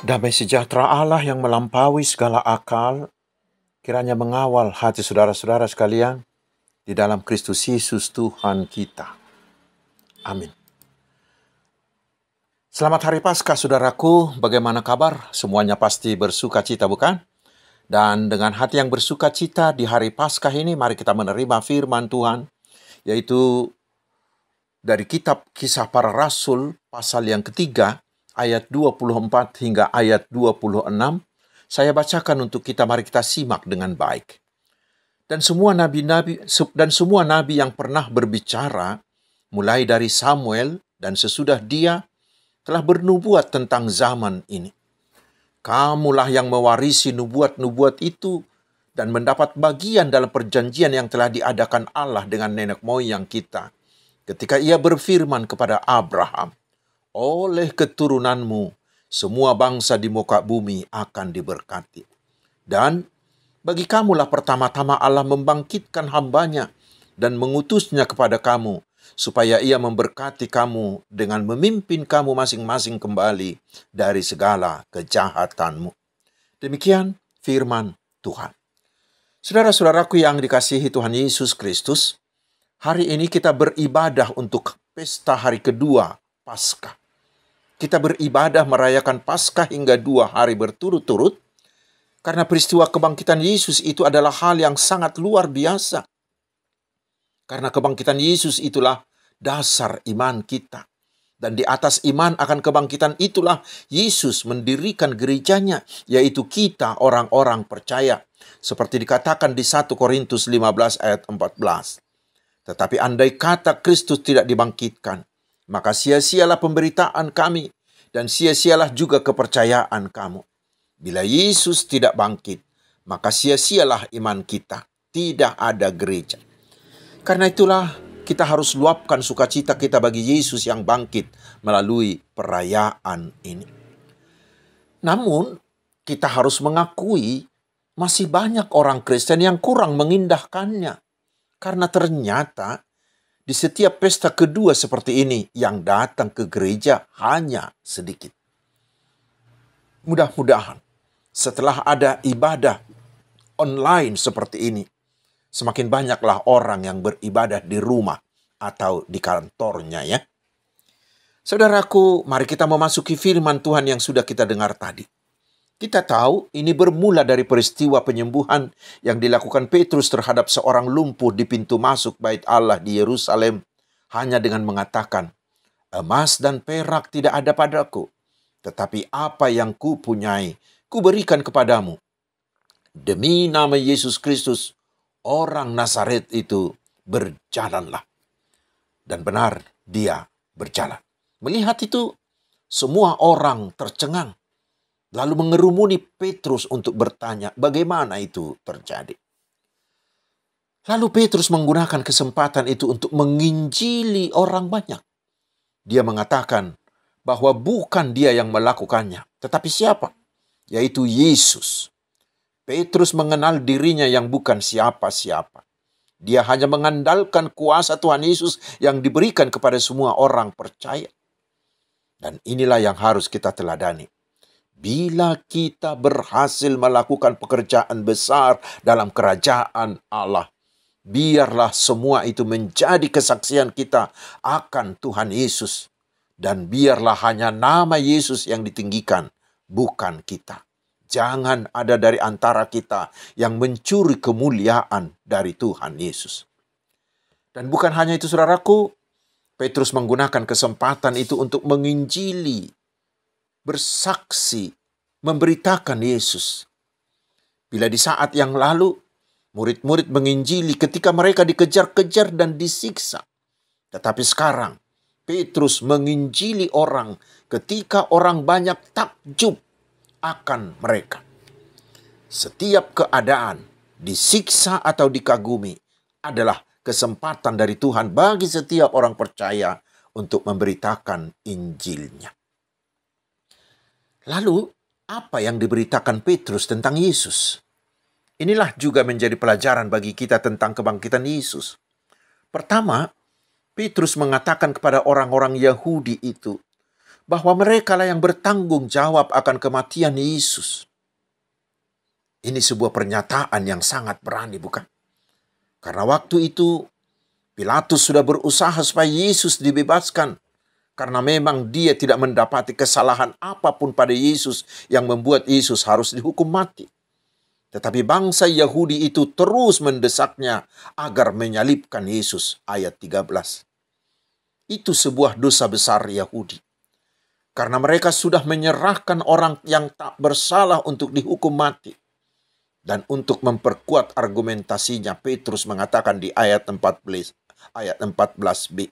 Damai sejahtera Allah yang melampaui segala akal, kiranya mengawal hati saudara-saudara sekalian di dalam Kristus Yesus Tuhan kita. Amin. Selamat Hari Paskah saudaraku, bagaimana kabar? Semuanya pasti bersuka cita bukan? Dan dengan hati yang bersuka cita di Hari Paskah ini, mari kita menerima firman Tuhan, yaitu dari kitab Kisah Para Rasul, pasal yang ketiga, ayat 24 hingga ayat 26, saya bacakan untuk kita, mari kita simak dengan baik. Dan semua nabi yang pernah berbicara, mulai dari Samuel dan sesudah dia, telah bernubuat tentang zaman ini. Kamulah yang mewarisi nubuat-nubuat itu dan mendapat bagian dalam perjanjian yang telah diadakan Allah dengan nenek moyang kita, ketika ia berfirman kepada Abraham, oleh keturunanmu, semua bangsa di muka bumi akan diberkati. Dan bagi kamulah pertama-tama Allah membangkitkan hambanya dan mengutusnya kepada kamu, supaya ia memberkati kamu dengan memimpin kamu masing-masing kembali dari segala kejahatanmu. Demikian firman Tuhan. Saudara-saudaraku yang dikasihi Tuhan Yesus Kristus, hari ini kita beribadah untuk pesta hari kedua Paskah. Kita beribadah merayakan Paskah hingga 2 hari berturut-turut, karena peristiwa kebangkitan Yesus itu adalah hal yang sangat luar biasa. Karena kebangkitan Yesus itulah dasar iman kita. Dan di atas iman akan kebangkitan itulah Yesus mendirikan gerejanya, yaitu kita orang-orang percaya. Seperti dikatakan di 1 Korintus 15 ayat 14. Tetapi andai kata Kristus tidak dibangkitkan, maka sia-sialah pemberitaan kami, dan sia-sialah juga kepercayaan kamu. Bila Yesus tidak bangkit, maka sia-sialah iman kita. Tidak ada gereja. Karena itulah kita harus luapkan sukacita kita bagi Yesus yang bangkit melalui perayaan ini. Namun, kita harus mengakui masih banyak orang Kristen yang kurang mengindahkannya. Karena ternyata di setiap pesta kedua seperti ini, yang datang ke gereja hanya sedikit. Mudah-mudahan setelah ada ibadah online seperti ini, semakin banyaklah orang yang beribadah di rumah atau di kantornya ya. Saudaraku, mari kita memasuki firman Tuhan yang sudah kita dengar tadi. Kita tahu ini bermula dari peristiwa penyembuhan yang dilakukan Petrus terhadap seorang lumpuh di pintu masuk bait Allah di Yerusalem, hanya dengan mengatakan, emas dan perak tidak ada padaku, tetapi apa yang kupunyai, kuberikan kepadamu. Demi nama Yesus Kristus, orang Nazaret itu berjalanlah. Dan benar, dia berjalan. Melihat itu, semua orang tercengang. Lalu mengerumuni Petrus untuk bertanya, bagaimana itu terjadi? Lalu Petrus menggunakan kesempatan itu untuk menginjili orang banyak. Dia mengatakan bahwa bukan dia yang melakukannya, tetapi siapa? Yaitu Yesus. Petrus mengenal dirinya yang bukan siapa-siapa. Dia hanya mengandalkan kuasa Tuhan Yesus yang diberikan kepada semua orang percaya. Dan inilah yang harus kita teladani. Bila kita berhasil melakukan pekerjaan besar dalam kerajaan Allah, biarlah semua itu menjadi kesaksian kita akan Tuhan Yesus. Dan biarlah hanya nama Yesus yang ditinggikan, bukan kita. Jangan ada dari antara kita yang mencuri kemuliaan dari Tuhan Yesus. Dan bukan hanya itu saudaraku, Petrus menggunakan kesempatan itu untuk menginjili, bersaksi, memberitakan Yesus. Bila di saat yang lalu, murid-murid menginjili ketika mereka dikejar-kejar dan disiksa. Tetapi sekarang, Petrus menginjili orang ketika orang banyak takjub akan mereka. Setiap keadaan, disiksa atau dikagumi, adalah kesempatan dari Tuhan bagi setiap orang percaya untuk memberitakan Injilnya. Lalu, apa yang diberitakan Petrus tentang Yesus? Inilah juga menjadi pelajaran bagi kita tentang kebangkitan Yesus. Pertama, Petrus mengatakan kepada orang-orang Yahudi itu bahwa mereka lah yang bertanggung jawab akan kematian Yesus. Ini sebuah pernyataan yang sangat berani, bukan? Karena waktu itu Pilatus sudah berusaha supaya Yesus dibebaskan. Karena memang dia tidak mendapati kesalahan apapun pada Yesus yang membuat Yesus harus dihukum mati. Tetapi bangsa Yahudi itu terus mendesaknya agar menyalibkan Yesus. Ayat 13. Itu sebuah dosa besar Yahudi. Karena mereka sudah menyerahkan orang yang tak bersalah untuk dihukum mati. Dan untuk memperkuat argumentasinya, Petrus mengatakan di ayat 14b.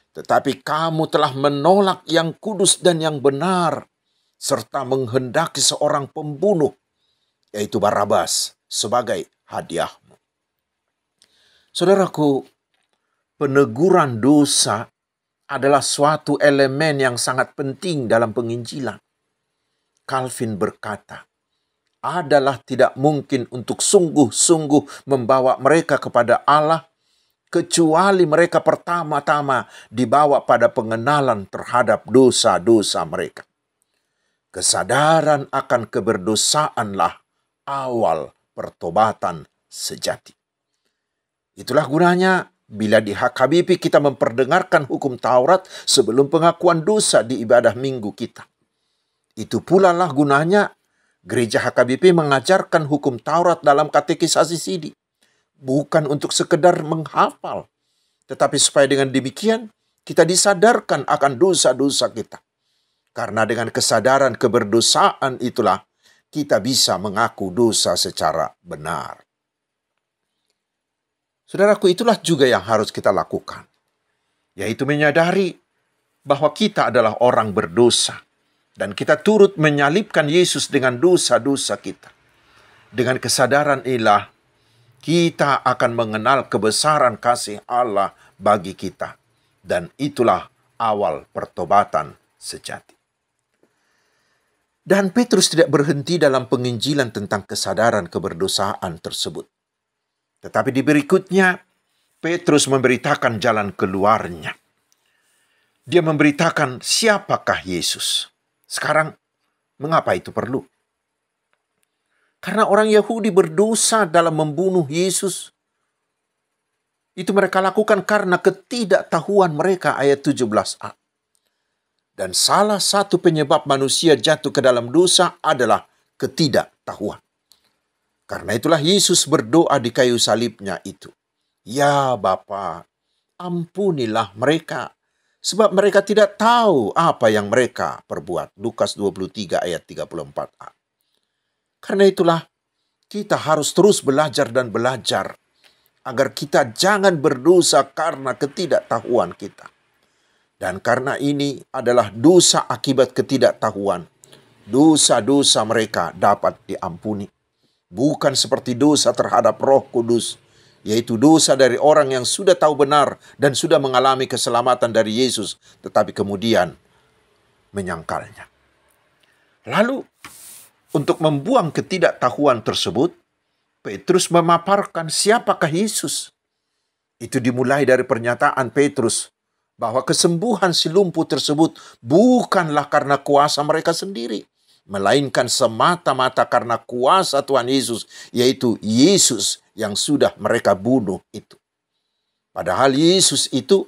Tetapi kamu telah menolak yang kudus dan yang benar, serta menghendaki seorang pembunuh, yaitu Barabas, sebagai hadiahmu. Saudaraku, peneguran dosa adalah suatu elemen yang sangat penting dalam penginjilan. Calvin berkata, adalah tidak mungkin untuk sungguh-sungguh membawa mereka kepada Allah, kecuali mereka pertama-tama dibawa pada pengenalan terhadap dosa-dosa mereka. Kesadaran akan keberdosaanlah awal pertobatan sejati. Itulah gunanya bila di HKBP kita memperdengarkan hukum Taurat sebelum pengakuan dosa di ibadah minggu kita. Itu pula lah gunanya gereja HKBP mengajarkan hukum Taurat dalam katekisasi sidi. Bukan untuk sekedar menghafal, tetapi supaya dengan demikian kita disadarkan akan dosa-dosa kita. Karena dengan kesadaran keberdosaan itulah kita bisa mengaku dosa secara benar. Saudaraku, itulah juga yang harus kita lakukan, yaitu menyadari bahwa kita adalah orang berdosa dan kita turut menyalibkan Yesus dengan dosa-dosa kita. Dengan kesadaran inilah kita akan mengenal kebesaran kasih Allah bagi kita, dan itulah awal pertobatan sejati. Dan Petrus tidak berhenti dalam penginjilan tentang kesadaran keberdosaan tersebut. Tetapi di berikutnya, Petrus memberitakan jalan keluarnya. Dia memberitakan siapakah Yesus. Sekarang, mengapa itu perlu? Karena orang Yahudi berdosa dalam membunuh Yesus. Itu mereka lakukan karena ketidaktahuan mereka, ayat 17a. Dan salah satu penyebab manusia jatuh ke dalam dosa adalah ketidaktahuan. Karena itulah Yesus berdoa di kayu salibnya itu. Ya Bapa, ampunilah mereka, sebab mereka tidak tahu apa yang mereka perbuat. Lukas 23 ayat 34a. Karena itulah kita harus terus belajar dan belajar agar kita jangan berdosa karena ketidaktahuan kita. Dan karena ini adalah dosa akibat ketidaktahuan, dosa-dosa mereka dapat diampuni. Bukan seperti dosa terhadap Roh Kudus, yaitu dosa dari orang yang sudah tahu benar dan sudah mengalami keselamatan dari Yesus, tetapi kemudian menyangkalnya. Lalu, untuk membuang ketidaktahuan tersebut, Petrus memaparkan siapakah Yesus. Itu dimulai dari pernyataan Petrus bahwa kesembuhan si lumpuh tersebut bukanlah karena kuasa mereka sendiri, melainkan semata-mata karena kuasa Tuhan Yesus, yaitu Yesus yang sudah mereka bunuh itu. Padahal Yesus itu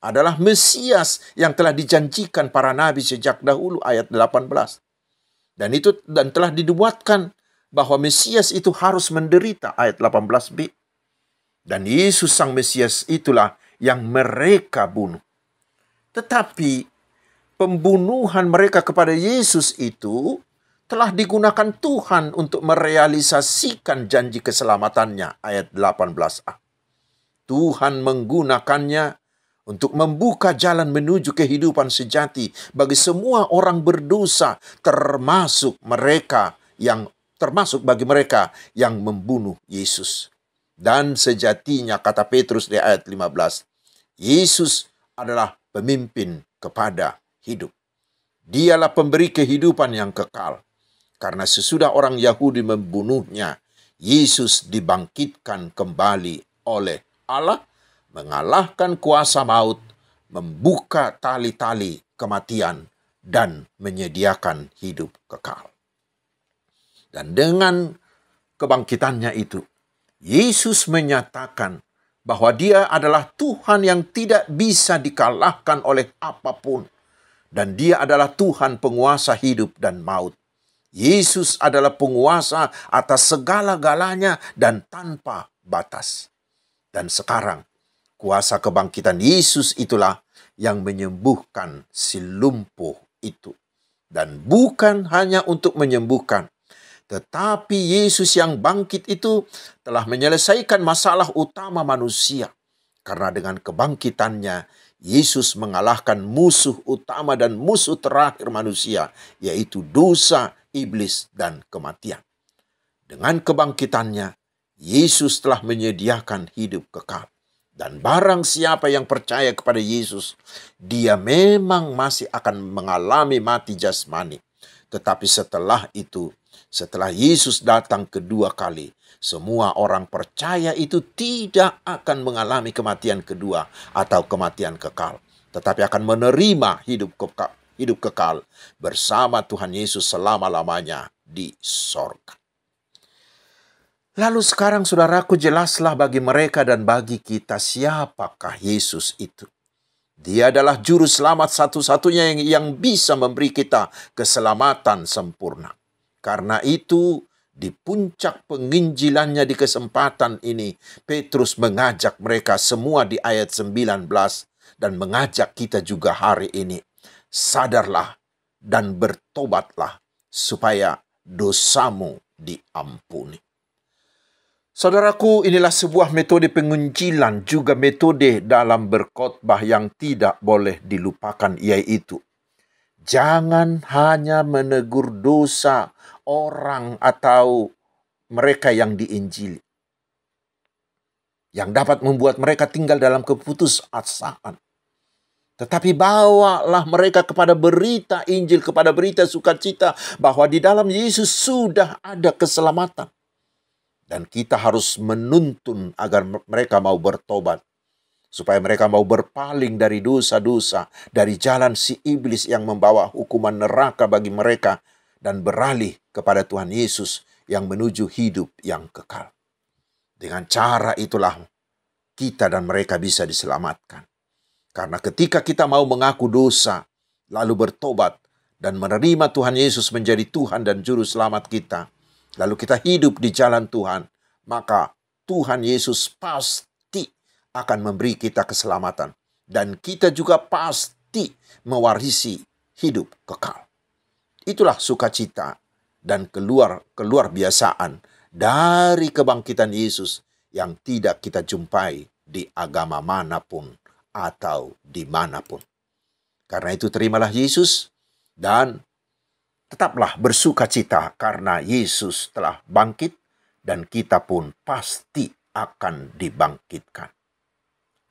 adalah Mesias yang telah dijanjikan para nabi sejak dahulu, ayat 18. Dan telah dinubuatkan bahwa Mesias itu harus menderita, ayat 18b. Dan Yesus sang Mesias itulah yang mereka bunuh. Tetapi pembunuhan mereka kepada Yesus itu telah digunakan Tuhan untuk merealisasikan janji keselamatannya, ayat 18a. Tuhan menggunakannya untuk membuka jalan menuju kehidupan sejati bagi semua orang berdosa, termasuk bagi mereka yang membunuh Yesus. Dan sejatinya, kata Petrus di ayat 15, Yesus adalah pemimpin kepada hidup. Dialah pemberi kehidupan yang kekal. Karena sesudah orang Yahudi membunuhnya, Yesus dibangkitkan kembali oleh Allah, mengalahkan kuasa maut, membuka tali-tali kematian, dan menyediakan hidup kekal. Dan dengan kebangkitannya itu, Yesus menyatakan bahwa dia adalah Tuhan yang tidak bisa dikalahkan oleh apapun. Dan dia adalah Tuhan penguasa hidup dan maut. Yesus adalah penguasa atas segala-galanya dan tanpa batas. Dan sekarang, kuasa kebangkitan Yesus itulah yang menyembuhkan si lumpuh itu. Dan bukan hanya untuk menyembuhkan, tetapi Yesus yang bangkit itu telah menyelesaikan masalah utama manusia. Karena dengan kebangkitannya, Yesus mengalahkan musuh utama dan musuh terakhir manusia, yaitu dosa, iblis, dan kematian. Dengan kebangkitannya, Yesus telah menyediakan hidup kekal. Dan barang siapa yang percaya kepada Yesus, dia memang masih akan mengalami mati jasmani. Tetapi setelah itu, setelah Yesus datang kedua kali, semua orang percaya itu tidak akan mengalami kematian kedua atau kematian kekal, tetapi akan menerima hidup kekal bersama Tuhan Yesus selama-lamanya di sorga. Lalu sekarang saudaraku, jelaslah bagi mereka dan bagi kita siapakah Yesus itu. Dia adalah juru selamat satu-satunya yang bisa memberi kita keselamatan sempurna. Karena itu, di puncak penginjilannya di kesempatan ini, Petrus mengajak mereka semua di ayat 19 dan mengajak kita juga hari ini. Sadarlah dan bertobatlah supaya dosamu diampuni. Saudaraku, inilah sebuah metode penginjilan, juga metode dalam berkhotbah yang tidak boleh dilupakan, yaitu jangan hanya menegur dosa orang atau mereka yang diinjili, yang dapat membuat mereka tinggal dalam keputusasaan. Tetapi bawalah mereka kepada berita Injil, kepada berita sukacita bahwa di dalam Yesus sudah ada keselamatan. Dan kita harus menuntun agar mereka mau bertobat, supaya mereka mau berpaling dari dosa-dosa, dari jalan si iblis yang membawa hukuman neraka bagi mereka, dan beralih kepada Tuhan Yesus yang menuju hidup yang kekal. Dengan cara itulah kita dan mereka bisa diselamatkan. Karena ketika kita mau mengaku dosa, lalu bertobat, dan menerima Tuhan Yesus menjadi Tuhan dan Juru Selamat kita, lalu kita hidup di jalan Tuhan, maka Tuhan Yesus pasti akan memberi kita keselamatan. Dan kita juga pasti mewarisi hidup kekal. Itulah sukacita dan keluar biasaan dari kebangkitan Yesus yang tidak kita jumpai di agama manapun atau dimanapun. Karena itu terimalah Yesus dan tetaplah bersukacita karena Yesus telah bangkit dan kita pun pasti akan dibangkitkan.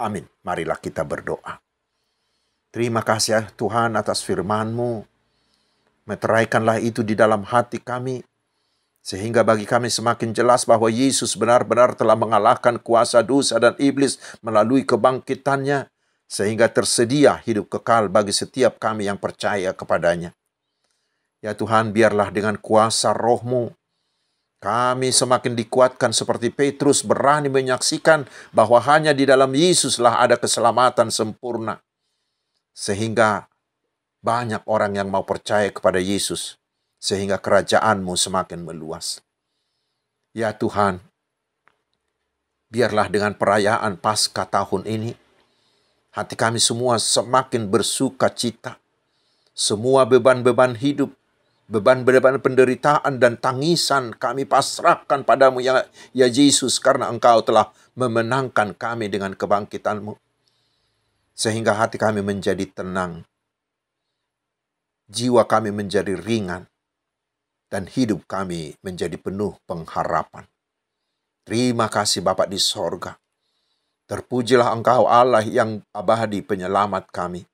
Amin. Marilah kita berdoa. Terima kasih ya Tuhan atas firman-Mu. Meteraikanlah itu di dalam hati kami, sehingga bagi kami semakin jelas bahwa Yesus benar-benar telah mengalahkan kuasa dosa dan iblis melalui kebangkitannya, sehingga tersedia hidup kekal bagi setiap kami yang percaya kepadanya. Ya Tuhan, biarlah dengan kuasa Roh-Mu, kami semakin dikuatkan seperti Petrus berani menyaksikan bahwa hanya di dalam Yesuslah ada keselamatan sempurna. Sehingga banyak orang yang mau percaya kepada Yesus, sehingga kerajaan-Mu semakin meluas. Ya Tuhan, biarlah dengan perayaan Paskah tahun ini, hati kami semua semakin bersuka cita. Semua beban-beban hidup, beban-beban penderitaan dan tangisan kami pasrahkan padamu ya Yesus, karena Engkau telah memenangkan kami dengan kebangkitan-Mu. Sehingga hati kami menjadi tenang, jiwa kami menjadi ringan, dan hidup kami menjadi penuh pengharapan. Terima kasih Bapa di sorga. Terpujilah Engkau Allah yang abadi penyelamat kami.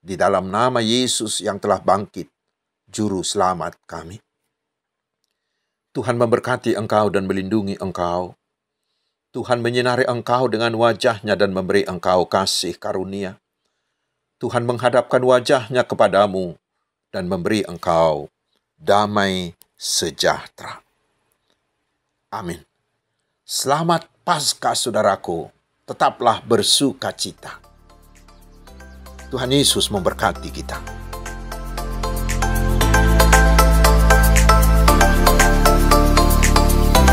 Di dalam nama Yesus yang telah bangkit, Juru Selamat kami. Tuhan memberkati Engkau dan melindungi Engkau. Tuhan menyinari Engkau dengan wajah-Nya dan memberi Engkau kasih karunia. Tuhan menghadapkan wajah-Nya kepadamu dan memberi engkau damai sejahtera. Amin. Selamat Paskah saudaraku, tetaplah bersukacita. Tuhan Yesus memberkati kita.